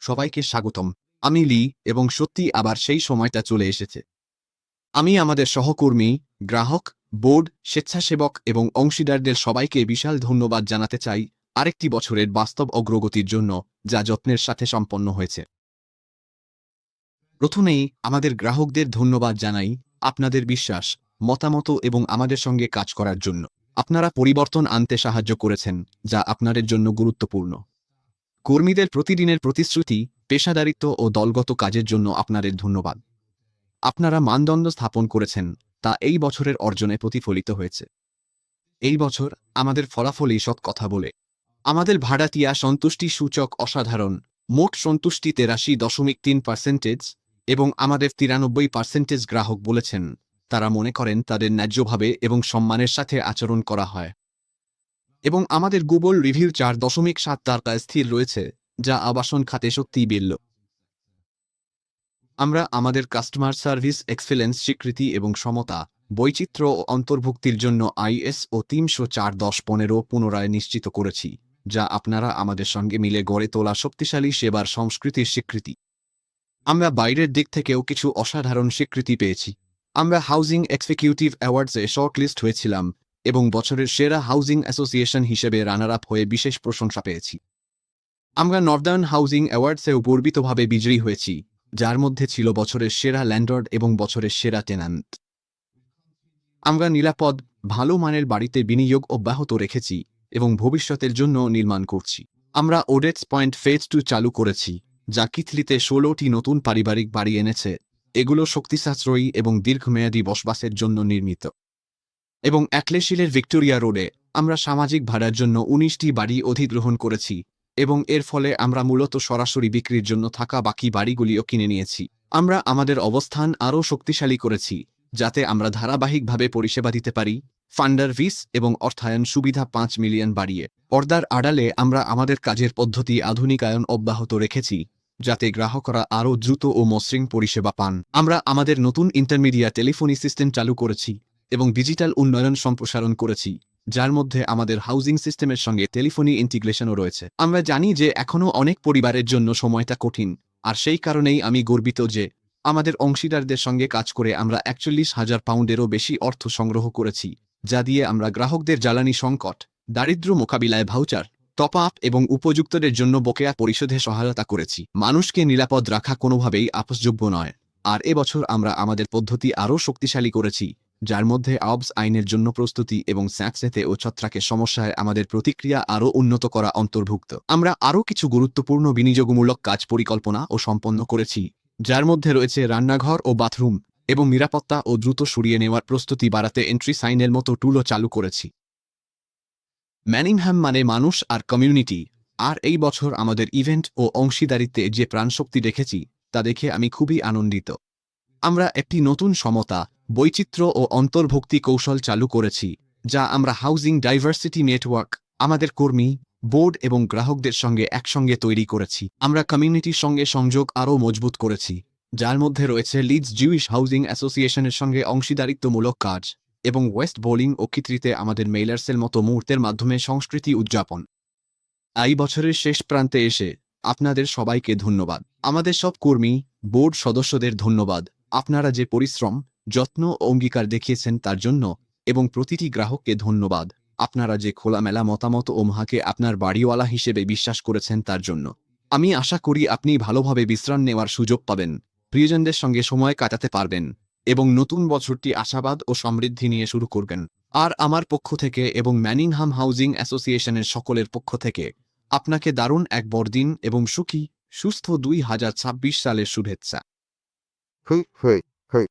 সবাইকে স্বাগতম। আমি লি এবং সত্যি আবার সেই সময়টা চলে এসেছে। আমি আমাদের সহকর্মী, গ্রাহক, বোর্ড, স্বেচ্ছাসেবক এবং অংশীদারদের সবাইকে বিশাল ধন্যবাদ জানাতে চাই আরেকটি বছরের বাস্তব অগ্রগতির জন্য, যা যত্নের সাথে সম্পন্ন হয়েছে। প্রথমেই আমাদের গ্রাহকদের ধন্যবাদ জানাই আপনাদের বিশ্বাস, মতামত এবং আমাদের সঙ্গে কাজ করার জন্য। আপনারা পরিবর্তন আনতে সাহায্য করেছেন, যা আপনাদের জন্য গুরুত্বপূর্ণ। কর্মীদের প্রতিদিনের প্রতিশ্রুতি, পেশাদারিত্ব ও দলগত কাজের জন্য আপনাদের ধন্যবাদ। আপনারা মানদণ্ড স্থাপন করেছেন, তা এই বছরের অর্জনে প্রতিফলিত হয়েছে। এই বছর আমাদের ফলাফলই সৎ কথা বলে। আমাদের ভাড়াটিয়া সন্তুষ্টি সূচক অসাধারণ, মোট সন্তুষ্টি 83.3%, এবং আমাদের 93% গ্রাহক বলেছেন তারা মনে করেন তাদের ন্যায্যভাবে এবং সম্মানের সাথে আচরণ করা হয়। এবং আমাদের গুগল রিভিউ 4.7 তারকায় স্থির রয়েছে, যা আবাসন খাতে সত্যিই বেল্য। আমরা আমাদের কাস্টমার সার্ভিস এক্সেলেন্স স্বীকৃতি এবং সমতা, বৈচিত্র্য ও অন্তর্ভুক্তির জন্য ISO 304-10-15 পুনরায় নিশ্চিত করেছি, যা আপনারা আমাদের সঙ্গে মিলে গড়ে তোলা শক্তিশালী সেবার সংস্কৃতির স্বীকৃতি। আমরা বাইরের দিক থেকেও কিছু অসাধারণ স্বীকৃতি পেয়েছি। আমরা হাউজিং এক্সিকিউটিভ অ্যাওয়ার্ডসে শর্টলিস্ট হয়েছিলাম এবং বছরের সেরা হাউজিং অ্যাসোসিয়েশন হিসেবে রানার আপ হয়ে বিশেষ প্রশংসা পেয়েছি। আমরা নর্দার্ন হাউজিং অ্যাওয়ার্ডসেও গর্বিতভাবে বিজয়ী হয়েছি, যার মধ্যে ছিল বছরের সেরা ল্যান্ডলর্ড এবং বছরের সেরা টেন্যান্ট। আমরা নিরাপদ, ভালো মানের বাড়িতে বিনিয়োগ অব্যাহত রেখেছি এবং ভবিষ্যতের জন্য নির্মাণ করছি। আমরা ওডেটস পয়েন্ট ফেজ 2 চালু করেছি, যা কিথলিতে 16টি নতুন পারিবারিক বাড়ি এনেছে। এগুলো শক্তি সাশ্রয়ী এবং দীর্ঘমেয়াদী বসবাসের জন্য নির্মিত। এবং অ্যাকলেশিলের ভিক্টোরিয়া রোডে আমরা সামাজিক ভাড়ার জন্য 19টি বাড়ি অধিগ্রহণ করেছি, এবং এর ফলে আমরা মূলত সরাসরি বিক্রির জন্য থাকা বাকি বাড়িগুলিও কিনে নিয়েছি। আমরা আমাদের অবস্থান আরও শক্তিশালী করেছি, যাতে আমরা ধারাবাহিকভাবে পরিষেবা দিতে পারি। ফান্ডার ভিস এবং অর্থায়ন সুবিধা 5 মিলিয়ন বাড়িয়ে। পর্দার আড়ালে আমরা আমাদের কাজের পদ্ধতি আধুনিকায়ন অব্যাহত রেখেছি, যাতে গ্রাহকরা আরও দ্রুত ও মসৃণ পরিষেবা পান। আমরা আমাদের নতুন ইন্টারমিডিয়া টেলিফোনি সিস্টেম চালু করেছি এবং ডিজিটাল উন্নয়ন সম্প্রসারণ করেছি, যার মধ্যে আমাদের হাউজিং সিস্টেমের সঙ্গে টেলিফোনি ইন্টিগ্রেশনও রয়েছে। আমরা জানি যে এখনও অনেক পরিবারের জন্য সময়টা কঠিন, আর সেই কারণেই আমি গর্বিত যে আমাদের অংশীদারদের সঙ্গে কাজ করে আমরা 41,000 পাউন্ডেরও বেশি অর্থ সংগ্রহ করেছি, যা দিয়ে আমরা গ্রাহকদের জ্বালানি সংকট, দারিদ্র্য মোকাবিলায় ভাউচার, টপ আপ এবং উপযুক্তদের জন্য বকেয়া পরিশোধে সহায়তা করেছি। মানুষকে নিরাপদ রাখা কোনোভাবেই আপোষযোগ্য নয়, আর এবছর আমরা আমাদের পদ্ধতি আরও শক্তিশালী করেছি, যার মধ্যে অবস আইনের জন্য প্রস্তুতি এবং স্যাঁকসেতে ও ছত্রাকের সমস্যায় আমাদের প্রতিক্রিয়া আরও উন্নত করা অন্তর্ভুক্ত। আমরা আরও কিছু গুরুত্বপূর্ণ বিনিয়োগমূলক কাজ পরিকল্পনা ও সম্পন্ন করেছি, যার মধ্যে রয়েছে রান্নাঘর ও বাথরুম, এবং নিরাপত্তা ও দ্রুত সরিয়ে নেওয়ার প্রস্তুতি বাড়াতে এন্ট্রি সাইনের মতো টুলও চালু করেছি। ম্যানিংহ্যাম মানে মানুষ আর কমিউনিটি, আর এই বছর আমাদের ইভেন্ট ও অংশীদারিত্বে যে প্রাণশক্তি দেখেছি তা দেখে আমি খুবই আনন্দিত। আমরা একটি নতুন সমতা, বৈচিত্র্য ও অন্তর্ভুক্তি কৌশল চালু করেছি, যা আমরা হাউজিং ডাইভার্সিটি নেটওয়ার্ক, আমাদের কর্মী, বোর্ড এবং গ্রাহকদের সঙ্গে একসঙ্গে তৈরি করেছি। আমরা কমিউনিটির সঙ্গে সংযোগ আরও মজবুত করেছি, যার মধ্যে রয়েছে লিডস জুইশ হাউজিং অ্যাসোসিয়েশনের সঙ্গে অংশীদারিত্বমূলক কাজ, এবং ওয়েস্ট বোলিং ও কিত্রিতে আমাদের মেইলার্সের মতো মুহূর্তের মাধ্যমে সংস্কৃতি উদযাপন। এই বছরের শেষ প্রান্তে এসে আপনাদের সবাইকে ধন্যবাদ। আমাদের সব কর্মী, বোর্ড সদস্যদের ধন্যবাদ। আপনারা যে পরিশ্রম, যত্ন ও অঙ্গীকার দেখিয়েছেন তার জন্য, এবং প্রতিটি গ্রাহককে ধন্যবাদ আপনারা যে খোলামেলা মতামত ও মহাকে আপনার বাড়িওয়ালা হিসেবে বিশ্বাস করেছেন তার জন্য। আমি আশা করি আপনি ভালোভাবে বিশ্রাম নেওয়ার সুযোগ পাবেন, প্রিয়জনদের সঙ্গে সময় কাটাতে পারবেন, এবং নতুন বছরটি আশাবাদ ও সমৃদ্ধি নিয়ে শুরু করবেন। আর আমার পক্ষ থেকে এবং ম্যানিংহাম হাউজিং অ্যাসোসিয়েশনের সকলের পক্ষ থেকে আপনাকে দারুণ এক বড়দিন এবং সুখী, সুস্থ 2026 সালের শুভেচ্ছা। হুই হুই হুই